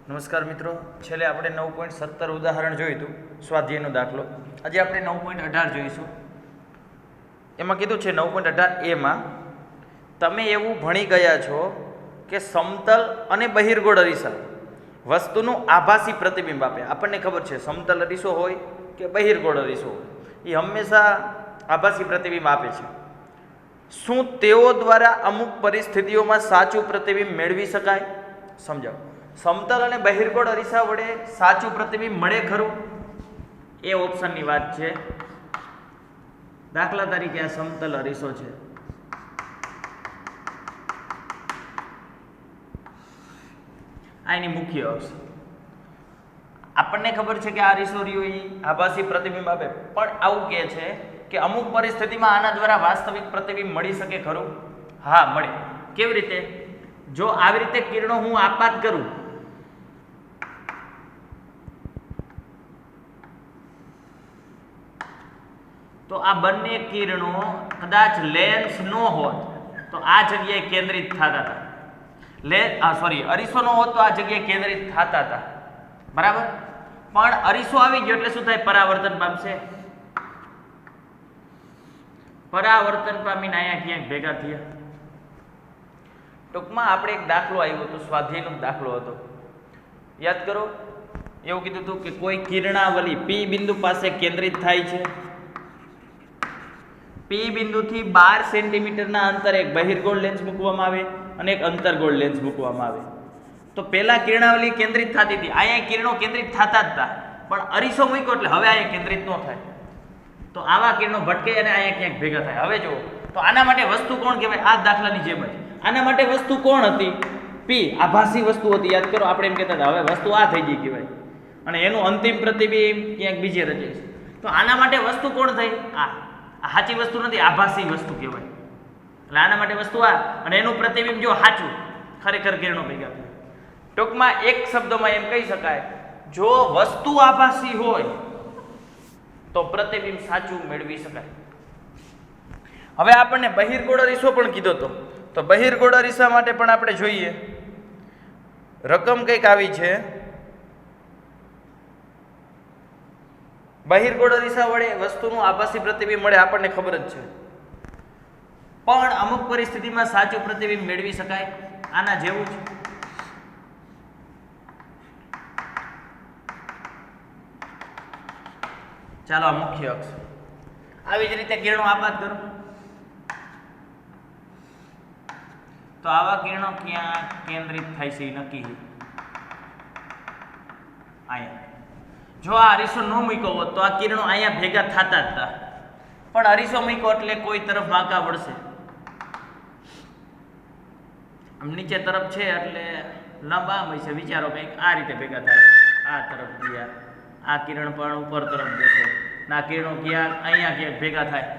નમસ્કાર મિત્રો, છેલ્લે આપણે 9.17 ઉદાહરણ જોયું હતું સ્વાધ્યાયનો દાખલો. આજે આપણે 9.18 જોઈશું. એમાં કીધું છે 9.18 એમાં તમે એવું ભણી ગયા છો કે સમતલ અને બહિર્ગોળ અરીસા વસ્તુનું આભાસી પ્રતિબિંબ આપે. આપણને ખબર છે સમતલ અરીસો હોય કે બહિર્ગોળ અરીસો હોય, એ હંમેશા આભાસી પ્રતિબિંબ આપે છે. શું તેઓ દ્વારા અમુક પરિસ્થિતિઓમાં સાચું પ્રતિબિંબ મેળવી શકાય? સમજાવો. સમતલ અને બહિર્ગોળ અરીસા વડે સાચું પ્રતિબિંબ મળે ખરું? એ ઓપ્શનની વાત છે. દાખલા તરીકે આ સમતલ અરીસો છે, આ એની મુખ્ય અક્ષ. આપણને ખબર છે કે આ અરીસો રહ્યો એ આભાસી પ્રતિબિંબ આપે, પણ આવું કહે છે કે અમુક પરિસ્થિતિમાં આના દ્વારા વાસ્તવિક પ્રતિબિંબ મળી શકે ખરું? હા, મળે. કેવી રીતે? જો આવી રીતે કિરણો હું આપાત કરું તો આ બંને કિરણો કદાચ લેન્સ ન હોત તો આ જગ્યાએ કેન્દ્રિત થતા હતા. અરીસો ન હોત તો આ જગ્યાએ કેન્દ્રિત થતા હતા, બરાબર. પણ અરીસો આવી ગયો એટલે શું થાય? પરાવર્તન પામશે. પરાવર્તન પામીને અહીંયા ક્યાંક ભેગા થયા. ટૂંકમાં આપણે એક દાખલો આવ્યો હતો, સ્વાધ્યાયનો દાખલો હતો, યાદ કરો. એવું કીધું હતું કે કોઈ કિરણાવલી પી બિંદુ પાસે કેન્દ્રિત થાય છે. પી બિંદુથી 12 સેન્ટીમીટરના અંતરે એક બહિર્ગોળ લેન્સ મૂકવામાં આવે અને એક અંતર્ગોળ લેન્સ મૂકવામાં આવે. તો પહેલા કિરણાવલી કેન્દ્રિત થતી હતી, અહીંયા કિરણો કેન્દ્રિત થતા જ હતા, પણ અરીસો મૂક્યો એટલે હવે અહીંયા કેન્દ્રિત ન થાય. તો આવા કિરણો ભટકે અને અહીંયા ક્યાંક ભેગા થાય. હવે જુઓ તો આના માટે વસ્તુ કોણ કહેવાય? આ દાખલાની જેમ જ આના માટે વસ્તુ કોણ હતી? પી, આભાસી વસ્તુ હતી. યાદ કરો, આપણે એમ કહેતા હતા હવે વસ્તુ આ થઈ ગઈ કહેવાય, અને એનું અંતિમ પ્રતિબિંબ ક્યાંક બીજે રચે છે. તો આના માટે વસ્તુ કોણ થઈ? આ સાચી વસ્તુ નથી, આભાસી વસ્તુ કહેવાય. એટલે આના માટે વસ્તુ આ, અને એનું પ્રતિબિંબ જો સાચું, ખરેખર કિરણો ભેગા થાય. ટૂંકમાં એક શબ્દમાં એમ કહી શકાય, જો વસ્તુ આભાસી હોય તો પ્રતિબિંબ સાચું મેળવી શકાય. હવે આપણને બહિર્ગોળ અરીસો પણ કીધો હતો, તો બહિર્ગોળ અરીસા માટે પણ આપણે જોઈએ. રકમ કંઈક આવી છે. બહિર્ગોળ અરીસા વડે વસ્તુનું આભાસી પ્રતિબિંબ મળે, આપણને ખબર જ છે, પણ અમુક પરિસ્થિતિમાં સાચું પ્રતિબિંબ મેળવી શકાય. આના જેવું છે. ચાલો, આ મુખ્ય અક્ષ. આવી જ રીતે કિરણો આપાત કરો તો આવા કિરણો ક્યાં કેન્દ્રિત થાય છે નક્કી. અહીંયા જો આ અરીસો ન મૂક્યો હોત તો આ કિરણો અહીંયા ભેગા થતા જ હતા, પણ અરીસો મૂક્યો એટલે કોઈ તરફ વાંકા વળશે. આમ નીચે તરફ છે એટલે લંબા હોય છે. વિચારો કંઈક આ રીતે ભેગા થાય, આ તરફ ગયા, આ કિરણ પણ ઉપર તરફ જશે, ના કિરણો ક્યાં અહીંયા ક્યાંક ભેગા થાય.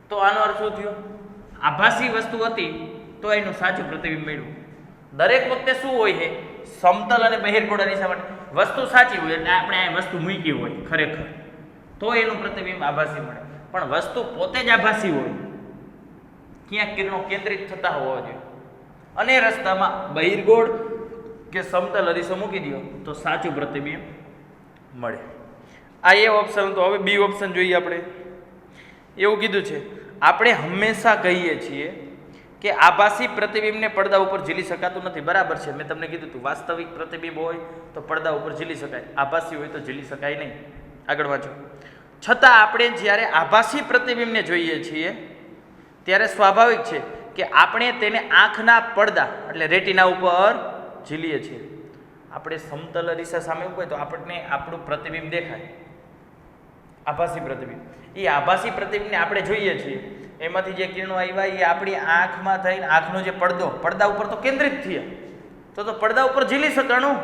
તો આનો અર્થ શું થયો? આભાસી વસ્તુ હતી તો એનું સાચું પ્રતિબિંબ મળ્યું. દરેક વખતે શું હોય છે? સમતલ અને બહિર્ગોળ અરીસા માટે વસ્તુ સાચી હોય એટલે આપણે આ વસ્તુ મૂકી હોય ખરેખર, તો એનું પ્રતિબિંબ આભાસી મળે. પણ વસ્તુ પોતે જ આભાસી હોય, ક્યાંક કિરણો કેન્દ્રિત થતા હોવા જોઈએ, અને રસ્તામાં બહિર્ગોળ કે સમતલ અરીસો મૂકી દો તો સાચું પ્રતિબિંબ મળે. આ એ ઓપ્શન હતો. હવે બી ઓપ્શન જોઈએ આપણે. એવું કીધું છે, આપણે હંમેશા કહીએ છીએ કે આભાસી પ્રતિબિંબને પડદા ઉપર ઝીલી શકાતું નથી. બરાબર છે, મેં તમને કીધું હતું વાસ્તવિક પ્રતિબિંબ હોય તો પડદા ઉપર ઝીલી શકાય, આભાસી હોય તો ઝીલી શકાય નહીં. આગળ વાંચો. છતાં આપણે જ્યારે આભાસી પ્રતિબિંબને જોઈએ છીએ ત્યારે સ્વાભાવિક છે કે આપણે તેને આંખના પડદા એટલે રેટિના ઉપર ઝીલીએ છીએ. આપણે સમતલ અરીસા સામે હોય તો આપણને આપણું પ્રતિબિંબ દેખાય, આભાસી પ્રતિબિંબ. એ આભાસી પ્રતિબિંબને આપણે જોઈએ છીએ, એમાંથી જે કિરણો આવ્યા એ આપણી આંખમાં થઈને આંખનો જે પડદા ઉપર તો કેન્દ્રિત થયા, તો પડદા ઉપર ઝીલી શકાણું.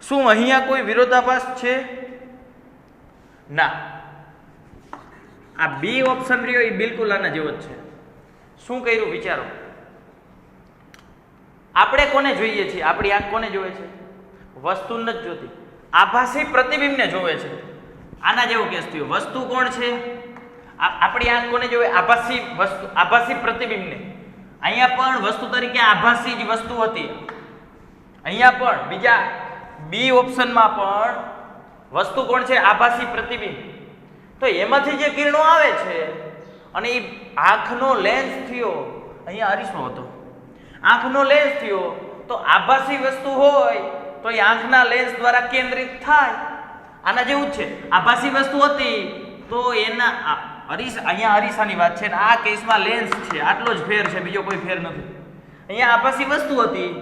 શું અહીંયા કોઈ વિરોધાભાસ છે? ના. આ બી ઓપ્શન રહ્યો એ બિલકુલ આના જેવો જ છે. શું કર્યું વિચારો? આપણે કોને જોઈએ છીએ? આપણી આંખ કોને જોવે છે? વસ્તુ નથી જોતી, આભાસી પ્રતિબિંબને જોવે છે. આના જેવો કેસ થયો. વસ્તુ કોણ છે? આપણી આંખ કોને જોવે? આભાસી વસ્તુ, આભાસી પ્રતિબિંબને. અહીંયા પણ વસ્તુ તરીકે આભાસી જ વસ્તુ હતી, અહીંયા પણ બીજા બી ઓપ્શનમાં પણ વસ્તુ કોણ છે? આભાસી પ્રતિબિંબ. તો એમાંથી જે કિરણો આવે છે અને એ આંખનો લેન્સ થયો, અહીંયા અરીસો હતો, આંખનો લેન્સ થયો, તો આભાસી વસ્તુ હોય તો એ આંખના લેન્સ દ્વારા કેન્દ્રિત થાય. આના જેવું જ છે. આભાસી વસ્તુ હતી તો એના અહીંયા અરીસાની વાત છે ને આ કેસમાં લેન્સ છે. આટલો જ ફેર છે, બીજો કોઈ ફેર નથી. અહીંયા આભાસી વસ્તુ હતી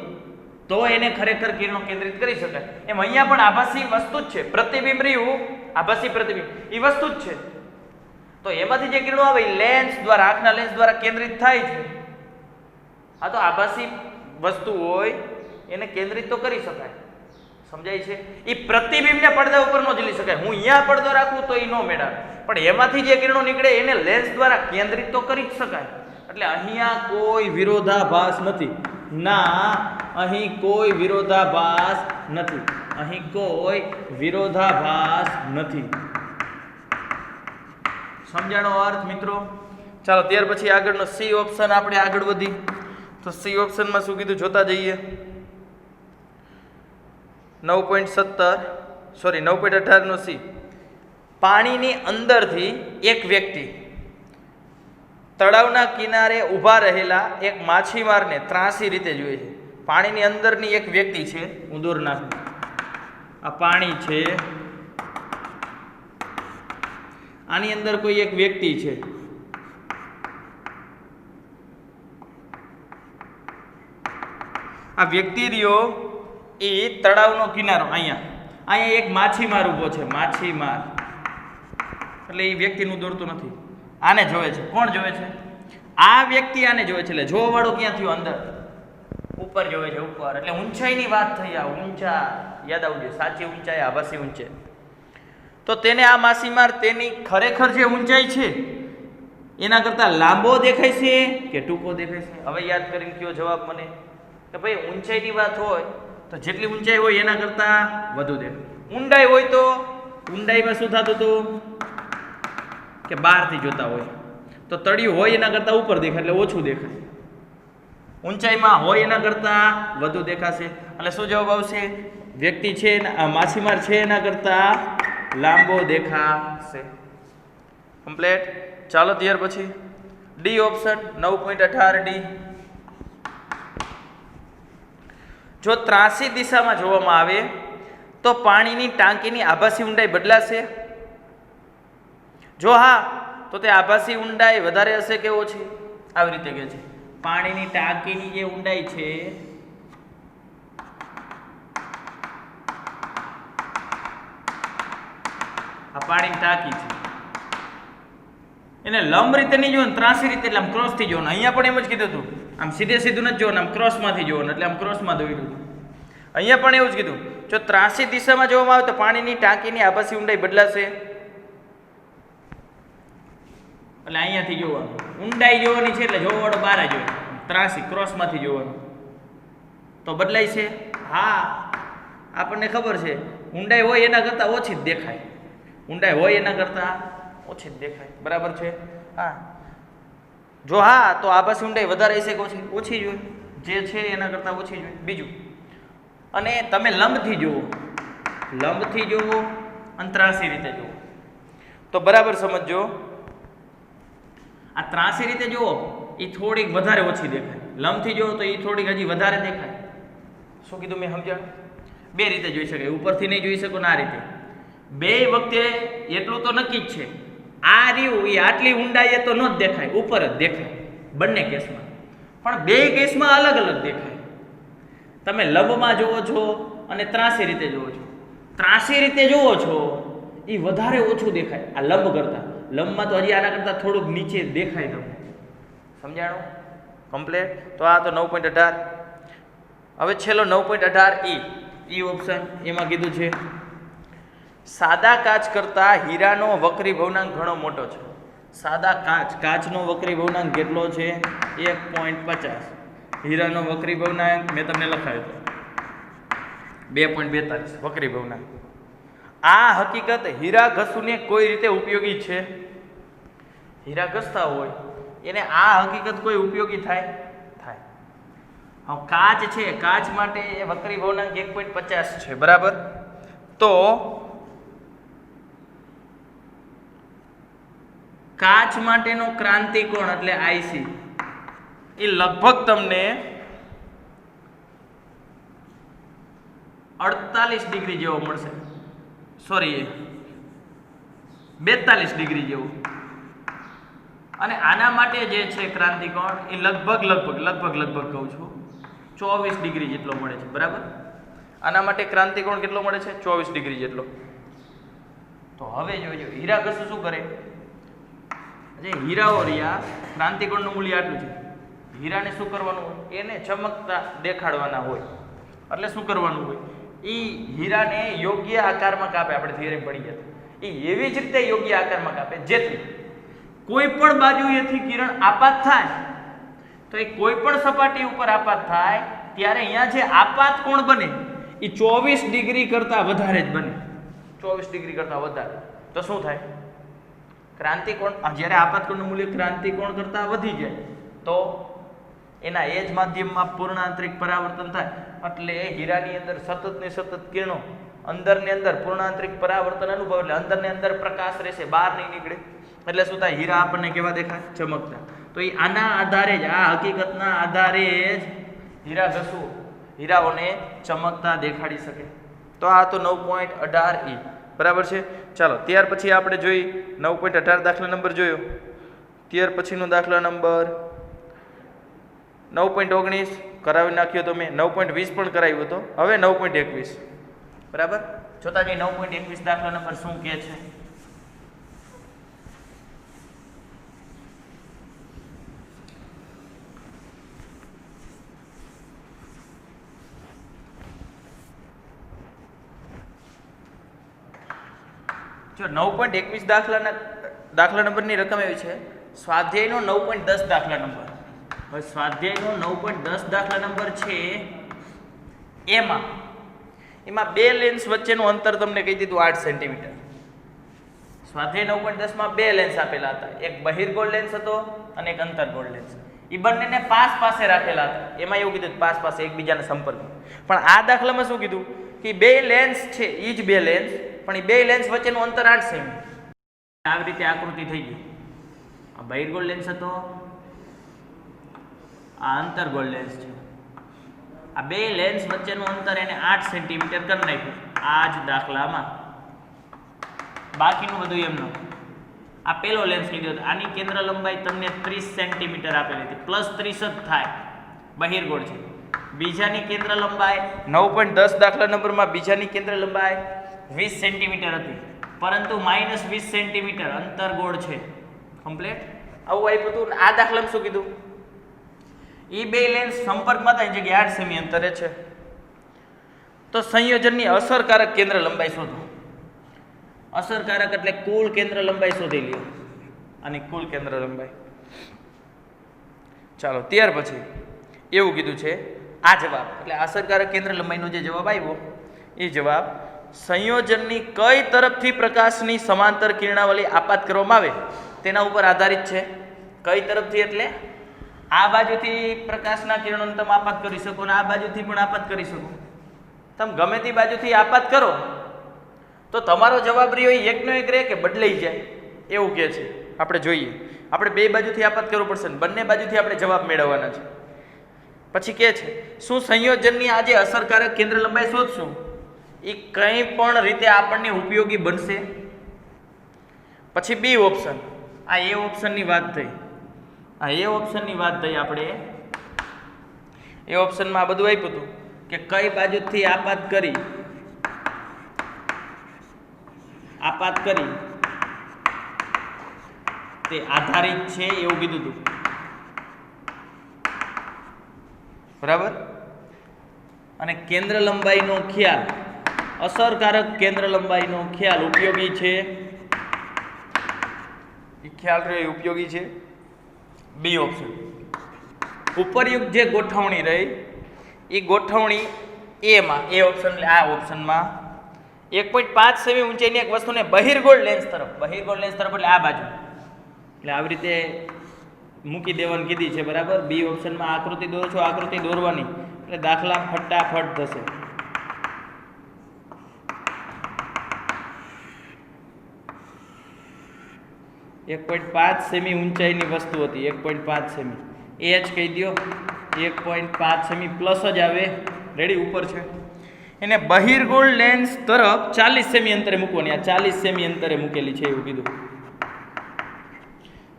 તો એને ખરેખર કિરણો કેન્દ્રિત કરી શકાય. એમ અહીંયા પણ આભાસી વસ્તુ જ છે. પ્રતિબિંબ રહ્યું, આભાસી પ્રતિબિંબ એ વસ્તુ જ છે. તો એમાંથી જે કિરણો આવે લેન્સ દ્વારા, આંખના લેન્સ દ્વારા કેન્દ્રિત થાય છે. આ તો આભાસી વસ્તુ હોય એને કેન્દ્રિત તો કરી શકાય. સમજાય છે? એ પ્રતિબિંબને પડદા ઉપર ન ઝીલી શકાય. હું અહીંયા પડદો રાખું તો એ ન મેળાવે, પણ એમાંથી જે કિરણો નીકળે એને લેન્સ દ્વારા કેન્દ્રિત તો કરી જ શકાય. એટલે અહીંયા કોઈ વિરોધાભાસ નથી. ના, અહીં કોઈ વિરોધાભાસ નથી. અહીં કોઈ વિરોધાભાસ નથી. સમજાણો અર્થ મિત્રો? ચાલો ત્યાર પછી આગળનો સી ઓપ્શન આપણે આગળ વધી. તો સી ઓપ્શનમાં શું કીધું જોતા જઈએ. 9.18 નો સી. પાણીની અંદરથી એક વ્યક્તિ તળાવના કિનારે ઊભા રહેલા એક માછીમારને ત્રાસી રીતે જોઈએ છે. પાણીની અંદરની એક વ્યક્તિ છે, હું દૂર નાખું, આ પાણી છે, આની અંદર કોઈ એક વ્યક્તિ છે. આ વ્યક્તિ રહ્યો એ તળાવનો કિનારો, અહીંયા એક માછીમાર ઊભો છે. માછીમાર એટલે એ વ્યક્તિનું દોરતું નથી, આને જોવે છે. કોણ જોવે છે? આ વ્યક્તિ આને જોવે છે. એટલે જોવા વાળો ક્યાં થયો? અંદર, ઉપર જોવે છે, ઉપર. એટલે ઊંચાઈની વાત થઈ. આ ઊંચા યાદ આવજો, સાચી ઊંચાઈ આભાસી ઊંચાઈ. તો તેને આ માછીમાર તેની ખરેખર જે ઊંચાઈ છે એના કરતા લાંબો દેખાય છે કે ટૂંકો દેખાય છે? હવે યાદ કરીને કયો જવાબ મને કે ભાઈ ઊંચાઈની વાત હોય તો જેટલી ઊંચાઈ હોય એના કરતા વધુ દેખાય. ઊંડાઈ હોય તો ઊંડાઈમાં શું થતું હતું કે બહારથી જોતા હોય તો તળિયું હોય એના કરતા ઉપર દેખાય એટલે ઓછું દેખાય. ઊંચાઈમાં હોય એના કરતા વધુ દેખાશે. એટલે શું જવાબ આવશે? વ્યક્તિ છે માછીમાર છે એના કરતા લાંબો દેખાશે. કમ્પ્લીટ. ચાલો ત્યાર પછી ડી ઓપ્શન 9.18 જો ત્રાસી દિશામાં જોવામાં આવે તો પાણીની ટાંકીની આભાસી ઊંડાઈ બદલાશે? જો હા તો તે આભાસી ઊંડાઈ વધારે હશે કે ઓછી? આવી રીતે કહે છે પાણીની ટાંકીની જે ઊંડાઈ છે આ પાણીની ટાંકી છે એને લંબ રીતે નહીં જોવાનું, ત્રાસી રીતે, એટલે આમ ક્રોસથી જોવાનું. અહીંયા પણ એમ જ કીધું હતું, આમ સીધે સીધું નથી જોવાનું, આમ ક્રોસમાંથી જોવાનું, એટલે આમ ક્રોસમાં દોર્યું હતું. અહીંયા પણ એવું જ કીધું, જો ત્રાસી દિશામાં જોવામાં આવે તો પાણીની ટાંકીની આભાસી ઊંડાઈ બદલાશે. એટલે અહીંયાથી જોવાનું, ઊંડાઈ જોવાની છે એટલે જોવાવાળો બહાર જ હોય, ત્રાસી ક્રોસમાંથી જોવાનું તો બદલાય છે. હા, આપણને ખબર છે ઊંડાઈ હોય એના કરતાં ઓછી જ દેખાય, ઊંડાઈ હોય એના કરતાં ઓછી જ દેખાય. બરાબર છે? હા. જો હા તો આભાસી ઊંડાઈ વધારે હશે કે ઓછી? ઓછી જ હોય, જે છે એના કરતાં ઓછી જ હોય. બીજું, અને તમે લંબથી જુઓ, લંબથી જુઓ અને ત્રાસી રીતે જુઓ તો બરાબર સમજજો. આ ત્રાસી રીતે જુઓ એ થોડીક વધારે ઓછી દેખાય, લંબથી જુઓ તો એ થોડીક હજી વધારે દેખાય. શું કીધું મેં? સમજ્યા? બે રીતે જોઈ શકાય, ઉપરથી નહીં જોઈ શકો ને આ રીતે. બે વખતે એટલું તો નક્કી જ છે, આ રહ્યું એ આટલી ઊંડાઈ તો ન જ દેખાય, ઉપર જ દેખાય બંને કેસમાં. પણ બે કેસમાં અલગ અલગ દેખાય. તમે લંબમાં જુઓ છો અને ત્રાસી રીતે જુઓ છો. ત્રાસી રીતે જુઓ છો એ વધારે ઓછું દેખાય આ લંબ કરતાં. લંબમાં તો હજી આના કરતાં થોડુંક નીચે દેખાય. તમને સમજાણું? કમ્પ્લેટ. તો આ તો 9.18. હવે છેલ્લો 9.18 ઈ ઓપ્શન, એમાં કીધું છે સાદા કાચ કરતાં હીરાનો વક્રી ભવનાંક ઘણો મોટો છે. સાદા કાચનો વક્રી ભવનાંક કેટલો છે? 1.50. હીરાનો વક્રી ભવનાંક મેં તમને લખાયો હતો 2.42 વક્રી ભવનાંક. આ હકીકત હીરા ઘસુને કોઈ રીતે ઉપયોગી છે? હીરા ઘસતા હોય એને આ હકીકત કોઈ ઉપયોગી થાય? હવે કાચ છે, કાચ માટે વક્રી ભવનાંક 1.50 છે, બરાબર. તો કાચ માટેનો ક્રાંતિકોણ એટલે આઈસી એ લગભગ તમને 48 ડિગ્રી જેવો મળશે, સોરી 42 ડિગ્રી જેવું. અને આના માટે જે છે ક્રાંતિકોણ એ લગભગ કહું છું 24 ડિગ્રી જેટલો મળે છે, બરાબર. આના માટે ક્રાંતિકોણ કેટલો મળે છે? 24 ડિગ્રી જેટલો. તો હવે જોજો હીરા ઘસુ શું કરે, જે હીરાઓ રહ્યા ક્રાંતિકોણનું મૂલ્ય આટલું છે. હીરાને શું કરવાનું હોય? એને ચમકતા દેખાડવાના હોય. એટલે શું કરવાનું હોય? એ હીરાને યોગ્ય આકારમાં કાપે. આપણે થિયરી પડી ગયા, એ એવી જ રીતે યોગ્ય આકારમાં કાપે જેથી કોઈ પણ બાજુએથી કિરણ આપાત થાય તો એ કોઈ પણ સપાટી ઉપર આપાત થાય ત્યારે અહીંયા જે આપાત કોણ બને એ 24 ડિગ્રી કરતાં વધારે જ બને. 24 ડિગ્રી કરતાં વધારે. તો શું થાય? ક્રાંતિકોણ, જ્યારે આપાત કોણનું મૂલ્ય ક્રાંતિકોણ કરતાં વધી જાય તો એના એ જ માધ્યમમાં પૂર્ણ આંતરિક પરાવર્તન થાય. એટલે હીરાની અંદર સતત ને સતત કિરણો અંદરની અંદર પૂર્ણ આંતરિક પરાવર્તન અનુભવ, એટલે અંદરની અંદર પ્રકાશ રહેશે, બહાર નહીં નીકળે. એટલે શું થાય? હીરા આપણને કેવા દેખાય? ચમકતા. તો એ આના આધારે જ, આ હકીકતના આધારે જ હીરા ઘસવું હીરાઓને ચમકતા દેખાડી શકે. તો આ તો 9.18 બરાબર છે. ચાલો ત્યાર પછી આપણે જોઈ 9.18 દાખલા નંબર જોયો. ત્યાર પછીનો દાખલા નંબર 9.19 કરાવી નાખ્યો તો મેં. 9.20 પણ કરાવ્યો હતો. હવે 9.21 બરાબર. જોતા જઈએ 9.21 દાખલા નંબર શું કહે છે. જો 9.21 દાખલા નંબરની રકમ એવી છે. સ્વાધ્યાયનો 9.10 દાખલા નંબર. હવે સ્વાધ્યાયનો 9.10 દાખલા નંબર છે એમાં બે લેન્સ વચ્ચેનું અંતર તમને કહી દીધું 8 સેન્ટીમીટર. સ્વાધ્યાય 9.10 માં બે લેન્સ આપેલા હતા. એક બહિર્ગોળ લેન્સ હતો અને એક અંતર્ગોળ લેન્સ. એ બંનેને પાસે રાખેલા હતા. એમાં એવું કીધું પાસે એકબીજાના સંપર્કમાં. પણ આ દાખલામાં શું કીધું કે બે લેન્સ છે, એ જ બે લેન્સ, પણ એ બે લેન્સ વચ્ચેનું અંતર 8 સેમી. આવી રીતે આકૃતિ થઈ ગઈ. આ બહિર્ગોળ લેન્સ હતો, આ અંતર્ગોળ લેન્સ છે. આ બે લેન્સ વચ્ચેનું અંતર એને 8 સેન્ટીમીટર કરી નાખ્યું આ જ દાખલામાં. બાકીનું બધું એમનો. આ પેલો લેન્સ લીધો હતો, આની કેન્દ્ર લંબાઈ તમને 30 સેન્ટીમીટર આપેલી હતી, +30 જ થાય, બહિર્ગોળ છે. બીજાની કેન્દ્ર લંબાઈ 9.10 દાખલા નંબરમાં બીજાની કેન્દ્ર લંબાઈ 20 સેન્ટીમીટર હતી, પરંતુ -20 સેન્ટીમીટર અંતર્ગોળ છે. કમ્પ્લીટ આવું આપ્યું હતું. આ દાખલામાં શું કીધું? એ બે લેન્સ સંપર્કમાં થાય જગ્યાએ 8 સેમી અંતરે છે. તો સંયોજનની અસરકારક કેન્દ્ર લંબાઈ શોધો. અસરકારક એટલે કુલ કેન્દ્ર લંબાઈ શોધી લ્યો. અને કુલ કેન્દ્ર લંબાઈ. ચાલો ત્યાર પછી એવું કીધું છે આ જવાબ, એટલે અસરકારક કેન્દ્ર લંબાઈનો જે જવાબ આવ્યો એ જવાબ સંયોજનની કઈ તરફથી પ્રકાશની સમાંતર કિરણાવલી આપાત કરવામાં આવે તેના ઉપર આધારિત છે. કઈ તરફથી એટલે આ બાજુથી પ્રકાશના કિરણોને તમે આપાત કરી શકો અને આ બાજુથી પણ આપાત કરી શકો. તમે ગમે તે બાજુથી આપાત કરો તો તમારો જવાબ રહ્યો એકનો એક રહે કે બદલાઈ જાય એવું કહે છે. આપણે જોઈએ, આપણે બે બાજુથી આપાત કરવું પડશે ને બંને બાજુથી આપણે જવાબ મેળવવાના છે. પછી કહે છે શું સંયોજનની આજે અસરકારક કેન્દ્ર લંબાઈ શોધશું એ કંઈ પણ રીતે આપણને ઉપયોગી બનશે. પછી બી ઓપ્શન, આ એ ઓપ્શનની વાત થઈ. આપણે એ ઓપ્શનમાં આ બધું આપ્યું હતું કે કઈ બાજુથી આપાત કરી તે આધારિત છે એવું કીધું હતું. બરાબર. અને કેન્દ્ર લંબાઈનો ખ્યાલ, અસરકારક કેન્દ્ર લંબાઈનો ખ્યાલ ઉપયોગી છે. એ ખ્યાલ રહ્યો ઉપયોગી છે. બી ઓપ્શન. ઉપરયુક્ત જે ગોઠવણી રહી એ ગોઠવણી એમાં એ ઓપ્શન એટલે આ ઓપ્શનમાં 1.5 સેમી ઊંચાઈની એક વસ્તુને બહિર્ગોળ લેન્સ તરફ એટલે આ બાજુ, એટલે આવી રીતે મૂકી દેવાની કીધી છે, બરાબર. બી ઓપ્શનમાં આકૃતિ દોરો છો, આકૃતિ દોરવાની એટલે દાખલા ફટાફટ થશે. એક 1.5 સેમી ઊંચાઈની વસ્તુ હતી. 1.5 સેમી એચ કહી દો. 1.5 સેમી પ્લસ જ આવે. રેડી? ઉપર છે. એને બહિર્ગોળ લેન્સ તરફ 40 સેમી અંતરે મૂકવાની. આ 40 સેમી અંતરે મૂકેલી છે એવું કીધું.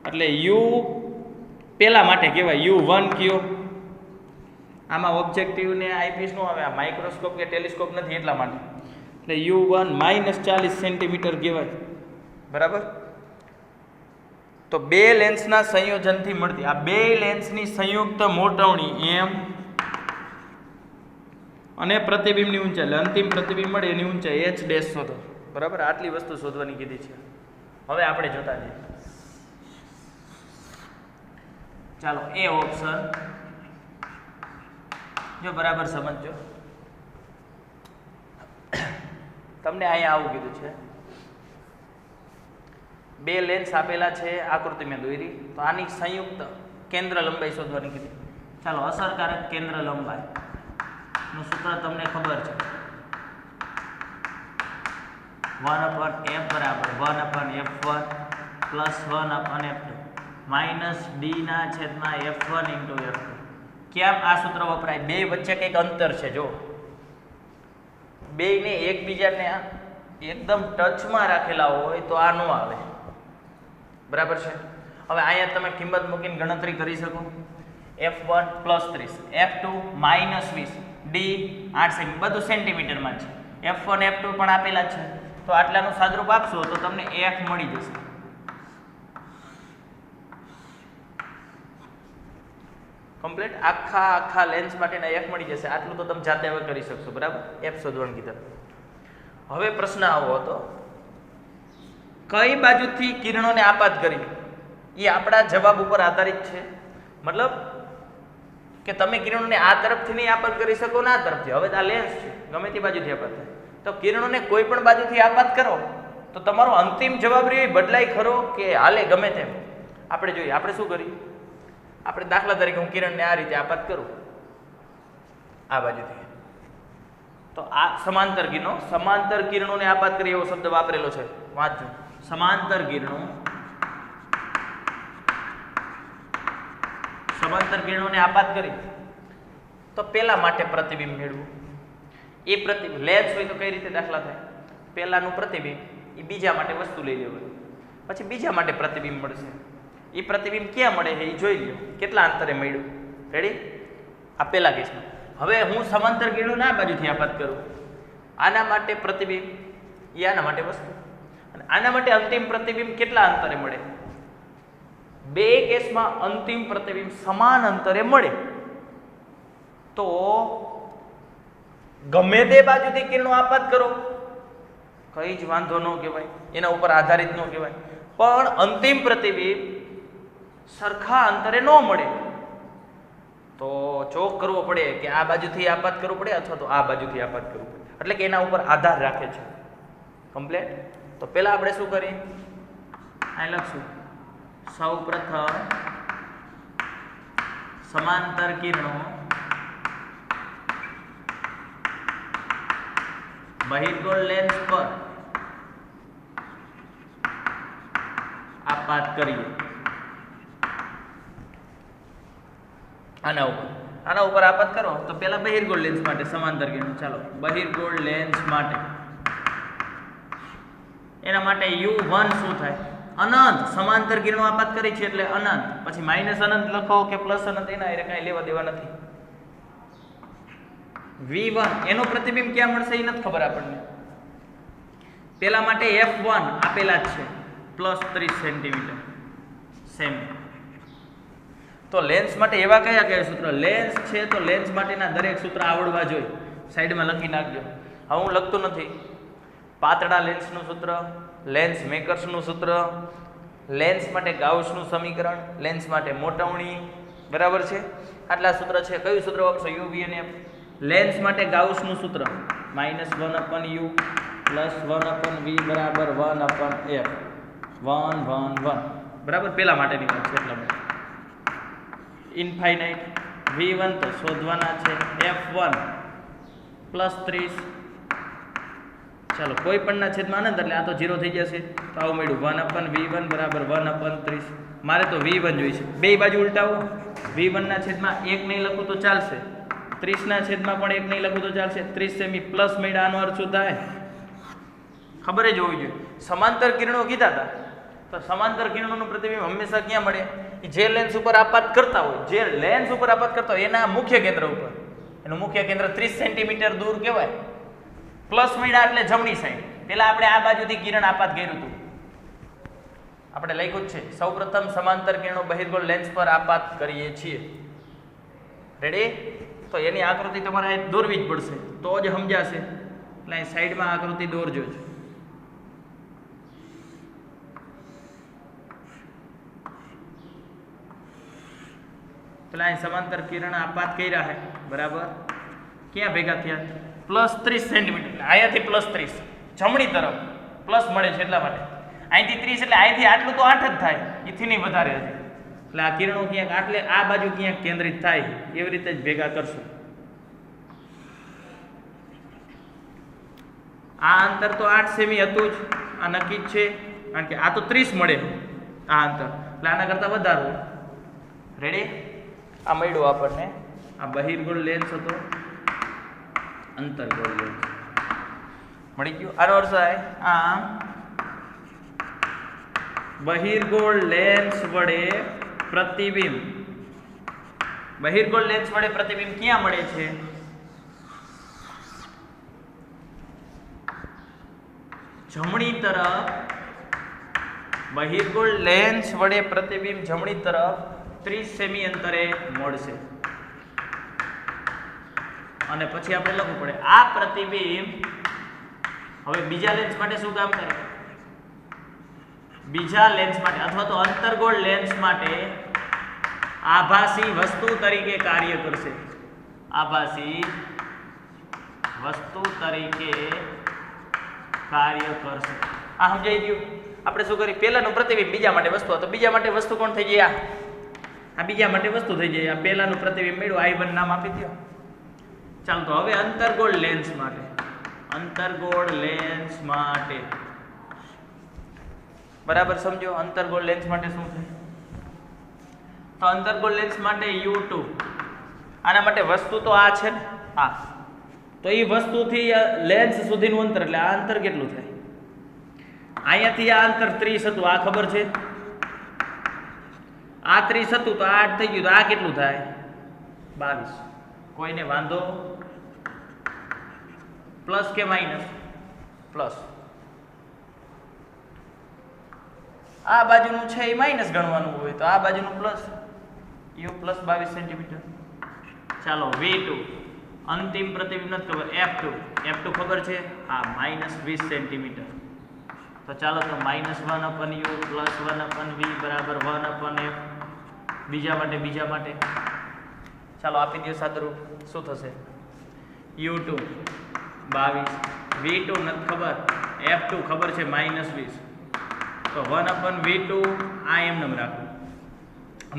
એટલે યુ પેલા માટે કહેવાય U1 કયો. આમાં ઓબ્જેક્ટિવને આઈપીસ નો આવે, આ માઇક્રોસ્કોપ કે ટેલિસ્કોપ નથી એટલા માટે. એટલે U1 -40 સેન્ટીમીટર કહેવાય, બરાબર. તો બે લેન્સના સંયોજનથી મળતી આ બે લેન્સની સંયુક્ત મોટવણી એમ અને પ્રતિબિંબની ઊંચાઈ એટલે અંતિમ પ્રતિબિંબ મળે એની ઊંચાઈ h ડેશ શોધો, બરાબર. આટલી વસ્તુ શોધવાની કીધી છે. હવે આપણે જોતા જઈએ. ચાલો એ ઓપ્શન જો બરાબર સમજજો. તમને અહીંયા આવું કીધું છે, બે લેન્સ આપેલા છે, આકૃતિ મેં દોરી. તો આની સંયુક્ત કેન્દ્ર લંબાઈ શોધવાની કીધી. ચાલો અસરકારક કેન્દ્ર લંબાઈ નું સૂત્ર તમને ખબર છે. 1/f બરાબર 1/f1 plus 1/f2 minus D ના છેદમાં f1 × f2. કેમ આ સૂત્ર વપરાય? બે વચ્ચે કંઈક અંતર છે. જો બેને એકબીજાને એકદમ ટચમાં રાખેલા હોય તો આ ન આવે, બરાબર છે. હવે અહીંયા તમે કિંમત મૂકીને ગણતરી કરી શકો. f1 +30, f2 -20, d 8 સેમી, બધું સેન્ટીમીટરમાં છે. f1 f2 પણ આપેલા છે. તો આટલાનું સાદરૂપ આપશો તો તમને f મળી જશે. કમ્પ્લીટ આખા લેન્સ માટેના f મળી જશે. આટલું તો તમે જાતે હવે કરી શકશો, બરાબર. f શોધવાનું કીધું. હવે પ્રશ્ન આવો હતો, કઈ બાજુથી કિરણોને આપાત કરી? એ આપણા જવાબ ઉપર આધારિત છે. મતલબ કે તમે કિરણોને આ તરફથી નહીં આપાત કરી શકો ને આ તરફથી. હવે આ લેન્સ છે, ગમે તે બાજુથી આપાત થાય. તો કિરણોને કોઈ પણ બાજુથી આપાત કરો તો તમારો અંતિમ જવાબ રહ્યો બદલાય ખરો કે હાલે ગમે તેમ? આપણે જોઈએ. આપણે શું કરીએ? આપણે દાખલા તરીકે હું કિરણને આ રીતે આપાત કરું આ બાજુથી, તો આ સમાંતર કિરણોને આપાત કરી એવો શબ્દ વાપરેલો છે, વાંચજો. સમાંતર કિરણોને આપાત કરી તો પેલા માટે પ્રતિબિંબ મેળવું. એ પ્રતિબિંબ લેન્સ હોય તો કઈ રીતે દાખલા થાય? પહેલાનું પ્રતિબિંબ એ બીજા માટે વસ્તુ લઈ લેવાનું, પછી બીજા માટે પ્રતિબિંબ મળશે. એ પ્રતિબિંબ ક્યાં મળે છે એ જોઈ લો, કેટલા અંતરે મળ્યું. રેડી? આ પહેલા કેસમાં. હવે હું સમાંતર કિરણોને આ બાજુથી આપાત કરું. આના માટે પ્રતિબિંબ એ આના માટે વસ્તુ, અને આના માટે અંતિમ પ્રતિબિંબ કેટલા અંતરે મળે? બે કેસમાં અંતિમ પ્રતિબિંબ સમાન અંતરે મળે. તો ગમે તે બાજુથી કિરણો આપાત કરો કઈ જ વાંધો ન કહેવાય, એના ઉપર આધારિત ન કહેવાય. પણ અંતિમ પ્રતિબિંબ સરખા અંતરે ન મળે તો ચોક કરવો પડે કે આ બાજુથી આપાત કરવું પડે અથવા તો આ બાજુથી આપાત કરવું પડે. એટલે કે એના ઉપર આધાર રાખે છે. કમ્પ્લીટ? તો પહેલા આપણે શું કરીએ? અહીં લખશું. સૌ પ્રથમ સમાંતર કિરણો બહિર્ગોળ લેન્સ પર આપાત કરીએ. આના ઉપર આપાત કરો તો પેલા બહિર્ગોળ લેન્સ માટે સમાંતર કિરણો. ચાલો બહિર્ગોળ લેન્સ માટે, એના માટે U1 શું થાય? અનંત. સમાંતર કિરણો આપાત કરી છે એટલે અનંત. પછી માઇનસ અનંત લખો કે પ્લસ અનંત, એના એ કાંઈ લેવા દેવા નથી. V1 એનો પ્રતિબિંબ ક્યાં મળશે એ નથી ખબર આપણને. પેલા માટે F1 આપેલા જ છે +30 સેન્ટીમીટર સેમી. તો લેન્સ માટે એવા કયા સૂત્ર? લેન્સ છે તો લેન્સ માટેના દરેક સૂત્ર આવડવા જોઈએ. સાઈડમાં લખી નાખજો. હવે હું લખતો નથી. પાતળા લેન્સનું સૂત્ર, લેન્સ મેકર્સનું સૂત્ર, લેન્સ માટે ગાઉસનું સમીકરણ, લેન્સ માટે મોટવણી, બરાબર છે. આટલા સૂત્ર છે. કયું સૂત્ર વાપરશો? U, V અને F. લેન્સ માટે ગાઉસનું સૂત્ર -1/u + 1/v બરાબર 1/f 1 1 1, બરાબર. પેલા માટેની વાત છે એટલા માટે. ઇન્ફાઇનાઇટ v1 તો શોધવાના છે f1 પ્લસ 30. ચાલો કોઈ પણના છેદમાં અનંત એટલે આ તો 0 થઈ જશે. તો આવું મળ્યું 1/v1 બરાબર 1/30. મારે તો v1 જોઈશે. બે બાજુ ઉલટાવો. v1 ના છેદમાં 1 નહીં લખું તો ચાલશે, 30 ના છેદમાં પણ 1 નહીં લખું તો ચાલશે. 30 સેમી પ્લસ મળ્યા, આનો અર્થ શું થાય ખબર જ હોવી જોઈએ. સમાંતર કિરણો કીધા હતા તો સમાંતર કિરણોનું પ્રતિબિંબ હંમેશા ક્યાં મળે? જે લેન્સ ઉપર આપાત કરતા હોય, જે લેન્સ ઉપર આપાત કરતા હોય એના મુખ્ય કેન્દ્ર ઉપર. એનું મુખ્ય કેન્દ્ર 30 સેન્ટીમીટર દૂર કહેવાય. પ્લસ મળ્યા એટલે જમણી સાઈડ. પેલા આપણે આ બાજુથી કિરણ આપાત કર્યું હતું, આપણે લખ્યું જ છે સૌપ્રથમ સમાંતર કિરણો બહિર્ગોળ લેન્સ પર આપાત કરીએ છીએ. રેડી? તો એની આકૃતિ તમારે અહીં દોરવી જ પડશે તો જ સમજાશે. એટલે અહીં સાઈડમાં આકૃતિ દોરજો જ. પેલા અહીં સમાંતર કિરણ આપાત કર્યા છે બરાબર. ક્યાં ભેગા થયા? Plus 30 centimetre. એટલે અહીંયાથી પ્લસ 30 જમણી તરફ પ્લસ મળે છે એટલા માટે. અહીંથી 30 એટલે અહીંથી આટલું તો 8 જ થાય, એથી નહીં વધારે હશે. એટલે આ કિરણો ક્યાંક આટલે આ બાજુ ક્યાંક કેન્દ્રિત થાય એવી રીતે જ ભેગા કરશું. આ અંતર તો 8 સેમી હતું જ, આ નક્કી જ છે કારણ કે આ તો 30 મળે આ અંતર, એટલે આના કરતાં વધારે. રેડી? આ મળ્યું આપણને. આ બહિર્ગોળ લેન્સ હતો, અંતર્ગોળ લેન્સ મળી ગયું. આનો અર્થ થાય આ બહિર્ગોળ લેન્સ વડે પ્રતિબિંબ. બહિર્ગોળ લેન્સ વડે પ્રતિબિંબ ક્યાં મળે છે? જમણી તરફ. બહિર્ગોળ લેન્સ વડે પ્રતિબિંબ જમણી તરફ 30 સેમી અંતરે મળશે. અને પછી આપણે લખવું પડે આ પ્રતિબિંબ હવે બીજા લેન્સ માટે શું કામ કરે? બીજા લેન્સ માટે અથવા તો અંતર્ગોળ લેન્સ માટે આભાસી વસ્તુ તરીકે કાર્ય કરશે. આભાસી વસ્તુ તરીકે કાર્ય કરશે. આ સમજાઈ ગયું? આપણે શું કરી? પહેલાનું પ્રતિબિંબ બીજા માટે વસ્તુ, તો બીજા માટે વસ્તુ કોણ થઈ જાય? આ બીજા માટે વસ્તુ થઈ જાય. આ પહેલાનું પ્રતિબિંબ મળ્યું, I1 નામ આપી દો. ચાલો તો હવે અંતર્ગોળ લેન્સ માટે. અંતર્ગોળ લેન્સ માટે બરાબર સમજો. અંતર્ગોળ લેન્સ માટે શું થાય? તો અંતર્ગોળ લેન્સ માટે U2. આના માટે વસ્તુ તો આ છે ને, આ તો એ વસ્તુથી લેન્સ સુધીનું અંતર, એટલે આ અંતર કેટલું થાય? અહીંયાથી આ અંતર 30 હતું, આ ખબર છે. આ 30 હતું તો આ 8 થઈ ગયું, તો આ કેટલું થાય? 22. કોઈને વાંધો? પ્લસ કે માઇનસ? પ્લસ. આ બાજુનું છે એ માઇનસ ગણવાનું હોય તો આ બાજુનું પ્લસ. U plus 22 centimetre. ચાલો V2 અંતિમ પ્રતિબિંબ નથી ખબર. F2 ખબર છે? હા, માઇનસ 20 સેન્ટીમીટર. તો ચાલો તો -1/u પ્લસ 1/v બરાબર 1/f. બીજા માટે ચાલો આપી દો સાદુરૂપ. શું થશે? U2 22, V2 નથી ખબર, F2 ખબર છે -20. તો 1/v2 આ એમ નમ રાખો.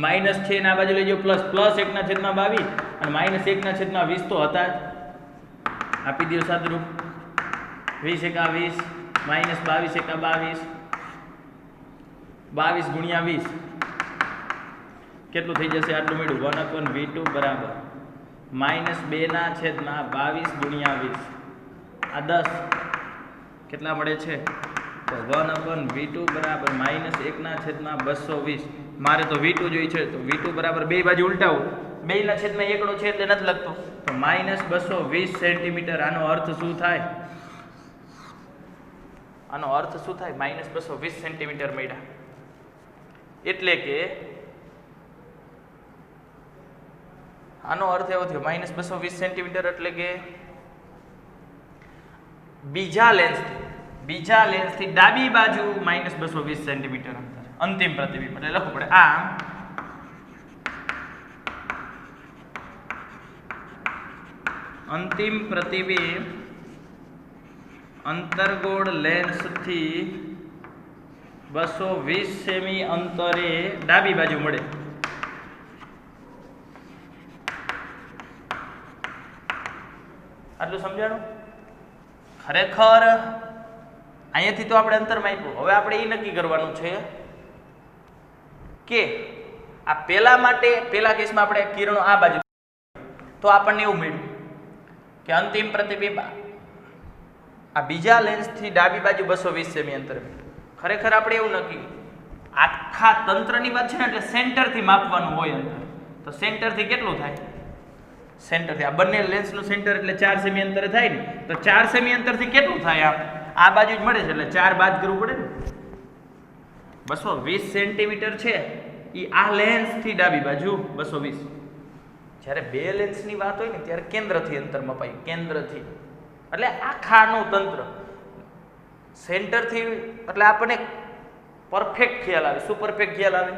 માઇનસ છે ને આ બાજુ લઈ જાઓ પ્લસ. પ્લસ 1/22 અને -1/20 તો હતા જ. આપી દો સાદુરૂપ. 20 × 20 -22 × 22 22 × 20 કેટલું થઈ જશે? આટલું મળ્યું. 1/v2 બરાબર -2/22 × 20 આ 10 કેટલા મળે છે? તો 1/v2 બરાબર -1/220. મારે તો v2 જોઈ છે તો v2 બરાબર બે બાજુ ઉલટાવો. 2/1 છે એટલે નથી લખતો. તો -220 સેન્ટીમીટર. આનો અર્થ શું થાય? આનો અર્થ શું થાય? -220 સેન્ટીમીટર મળ્યા. એટલે કે આનો અર્થ એવો થયો -220 સેન્ટીમીટર એટલે કે બીજા લેન્સથી ડાબી બાજુ -220 સેન્ટીમીટર અંતર. અંતિમ પ્રતિબિંબ એટલે લખવું પડે આ અંતિમ પ્રતિબિંબ અંતર્ગોળ લેન્સથી 220 સેમી અંતરે ડાબી બાજુ મળે. આટલું સમજાણું? ખરેખર અહીંયાથી તો આપણે અંતર માપ્યું. હવે આપણે એ નક્કી કરવાનું છે કે આ પેલા કેસમાં આપણે કિરણો આ બાજુ, તો આપણને એવું મળ્યું કે અંતિમ પ્રતિબિંબ આ બીજા લેન્સથી ડાબી બાજુ 220 સેમી અંતરે. ખરેખર આપણે એવું નક્કી, આખા તંત્રની વાત છે ને, એટલે સેન્ટરથી માપવાનું હોય અંતર. તો સેન્ટરથી કેટલું થાય? સેન્ટરથી આ બંને લેન્સનું સેન્ટર એટલે 4 સેમી અંતરે થાય ને, તો 4 સેમી અંતરથી કેટલું થાય? આ બાજુ જ મળે છે એટલે 4 બાદ કરવું પડે ને. 220 સેન્ટીમીટર છે એ આ લેન્સથી ડાબી બાજુ 220. જ્યારે બે લેન્સની વાત હોય ને ત્યારે કેન્દ્રથી અંતર મપાય, કેન્દ્રથી એટલે આખાનું તંત્ર. સેન્ટરથી એટલે આપણને પરફેક્ટ ખ્યાલ આવે. શું પરફેક્ટ ખ્યાલ આવે?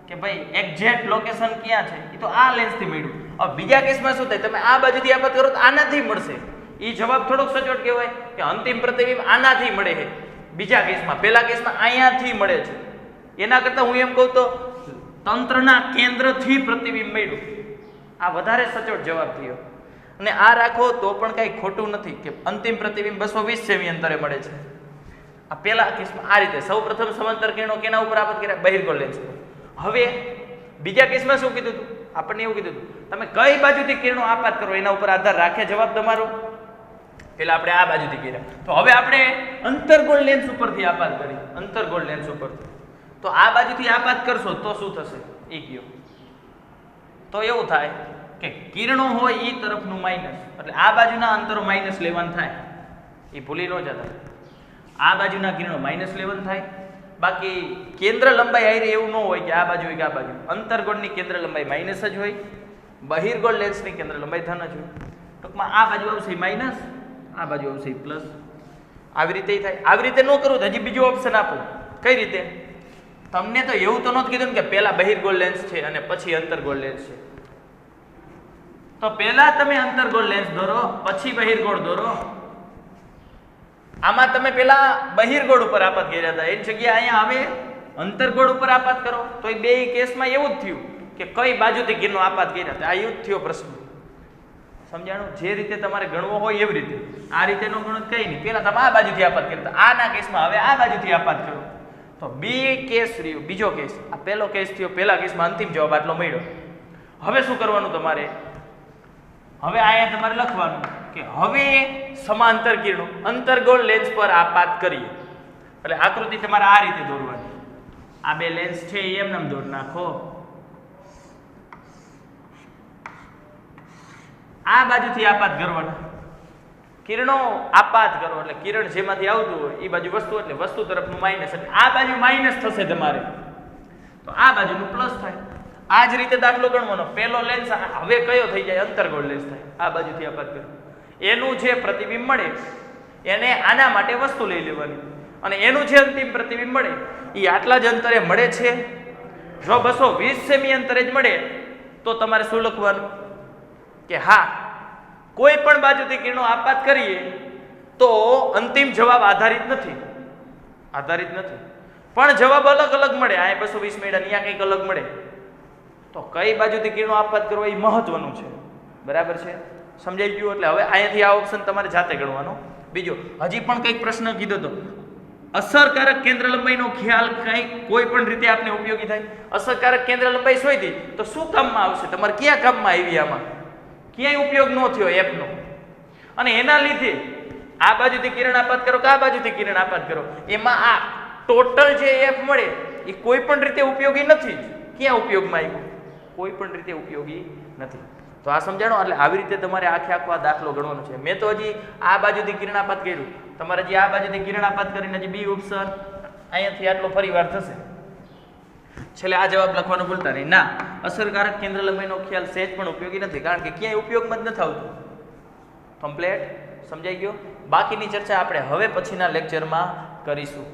કે ભાઈ એક્ઝેક્ટ લોકેશન ક્યાં છે એ તો આ લેન્સથી મળ્યું. હવે બીજા કેસમાં શું થાય? તમે આ બાજુથી આપાત કરો તો આનાથી મળશે. એ જવાબ થોડોક સચોટ કહેવાય કે અંતિમ પ્રતિબિંબ આનાથી મળે છે બીજા કેસમાં. પહેલા કેસમાં અહીંયાથી મળે છે. એના કરતાં હું એમ કહું તો તંત્રના કેન્દ્રથી પ્રતિબિંબ મળ્યું. આ વધારે સચોટ જવાબ થયો. અને આ રાખો તો પણ કંઈ ખોટું નથી કે અંતિમ પ્રતિબિંબ 220 સેમી અંતરે મળે છે. આ પહેલા કેસમાં આ રીતે સૌપ્રથમ સમાંતર કિરણો કેના ઉપર આપાત કર્યા? બહિર્ગોળ લેન્સ પર. હવે બીજા કેસમાં શું કીધું હતું? આપણને એવું કીધું હતું તમે કઈ બાજુથી કિરણો આપાત કરો એના ઉપર આધાર રાખે જવાબ તમારો. પેલા આપણે આ બાજુથી કર્યા, તો હવે આપણે અંતર્ગોળ લેન્સ ઉપરથી આપાત કરી. અંતર્ગોળ લેન્સ ઉપરથી તો આ બાજુથી આપાત કરશો તો શું થશે એ કયો? તો એવું થાય કે કિરણો હોય એ તરફનું માઇનસ, એટલે આ બાજુના અંતરો માઇનસ લેવાનું થાય. એ ભૂલી ન જતા. આ બાજુના કિરણો માઇનસ લેવાનું થાય. બાકી કેન્દ્ર લંબાઈ આવી એવું ન હોય કે આ બાજુ હોય કે આ બાજુ. અંતર્ગોળની કેન્દ્ર લંબાઈ માઇનસ જ હોય, બહિર્ગોળ લેન્સની કેન્દ્ર લંબાઈ ધન જ હોય. ટૂંકમાં આ બાજુ આવશે માઇનસ, આ બાજુ આવશે પ્લસ. આવી રીતે થાય. આવી રીતે ન કરવું તો હજી બીજું ઓપ્શન આપો. કઈ રીતે? તમને તો એવું તો નહોતું કીધું ને કે પહેલા બહિર્ગોળ લેન્સ છે અને પછી અંતર્ગોળ લેન્સ છે. તો પહેલા તમે અંતર્ગોળ લેન્સ દોરો પછી બહિર્ગોળ દોરો. આમાં તમે પેલા બહિર્ગોળ ઉપર આપાત કર્યા હતા, એની જગ્યાએ અહીંયા હવે અંતર્ગોળ ઉપર આપાત કરો. તો એ બે કેસમાં એવું જ થયું કે કઈ બાજુથી કિરણો આપાત કર્યા હતા. આ એવું જ થયો પ્રશ્ન. સમજાણું? જે રીતે તમારે ગણવો હોય એવી રીતે. આ રીતે નો ગણો કઈ નહીં. પેલા તમે આ બાજુથી આપાત કરતા, આના કેસમાં હવે આ બાજુથી આપાત કરો. તો બે કેસ રહ્યો. બીજો કેસ, આ પહેલો કેસ થયો. પહેલા કેસમાં અંતિમ જવાબ આટલો મળ્યો. હવે શું કરવાનું તમારે? હવે અહીંયા તમારે લખવાનું કે હવે સમાંતર કિરણો અંતર્ગોળ લેન્સ પર આપાત કરીએ. એટલે આકૃતિ તમારે આ રીતે દોરવાની. આ બે લેન્સ છે એમ નામ દોર નાખો. આ બાજુથી આપાત કરવાના. કિરણો આપાત કરો એટલે કિરણ જેમાંથી આવતું હોય એ બાજુ વસ્તુ, એટલે વસ્તુ તરફનું માઇનસ, એટલે આ બાજુ માઇનસ થશે તમારે, તો આ બાજુનું પ્લસ થાય. આ જ રીતે દાખલો ગણવાનો. પહેલો લેન્સ હવે કયો થઈ જાય? અંતર્ગોળ લેન્સ થાય. આ બાજુથી આપાત કરો. એનું જે પ્રતિબિંબ મળે એને આના માટે વસ્તુ લઈ લેવાની, અને એનું જે અંતિમ પ્રતિબિંબ મળે એ આટલા જ અંતરે મળે છે. જો 220 સેમી અંતરે જ મળે તો તમારે શું લખવાનું કે હા કોઈ પણ બાજુથી કિરણો આપાત કરીએ તો અંતિમ જવાબ આધારિત નથી. આધારિત નથી પણ જવાબ અલગ અલગ મળે. આ 220 મળ્યા, અહીંયા કંઈક અલગ મળે. તો કઈ બાજુથી કિરણો આપાત કરવો એ મહત્વનું છે. બરાબર છે? સમજાઈ ગયું? એટલે હવે અહીંયાથી આ ઓપ્શન તમારે જાતે ગણવાનો. બીજો હજી પણ કંઈક પ્રશ્ન કીધો તો અસરકારક કેન્દ્ર લંબાઈનો ખ્યાલ કંઈક કોઈ પણ રીતે આપને ઉપયોગી થાય. અસરકારક કેન્દ્ર લંબાઈ શોધી તો શું કામમાં આવશે? તમારે ક્યાં કામમાં આવી? આમાં ક્યાંય ઉપયોગ ન થયો એફનો. અને એના લીધે આ બાજુથી કિરણ આપાત કરો કે આ બાજુથી કિરણ આપાત કરો, એમાં આ ટોટલ જે એફ મળે એ કોઈ પણ રીતે ઉપયોગી નથી. ક્યાં ઉપયોગમાં આવ્યું? કોઈ પણ રીતે ઉપયોગી નથી. તો આ સમજાણો? એટલે આવી રીતે તમારે આખે આખો આ દાખલો ગણવાનો છે. મેં તો હજી આ બાજુથી કિરણાપાત કર્યું, તમારે હજી આ બાજુથી કિરણાપાત કરીને હજી બી ઓપ્શન અહીંયાથી આટલો ફરીવાર થશે. છેલ્લે આ જવાબ લખવાનું ભૂલતા નહીં. ના, અસરકારક કેન્દ્ર લંબાઈનો ખ્યાલ સહેજ પણ ઉપયોગી નથી, કારણ કે ક્યાંય ઉપયોગમાં જ નથી આવતું. કમ્પ્લેટ સમજાઈ ગયો? બાકીની ચર્ચા આપણે હવે પછીના લેક્ચરમાં કરીશું.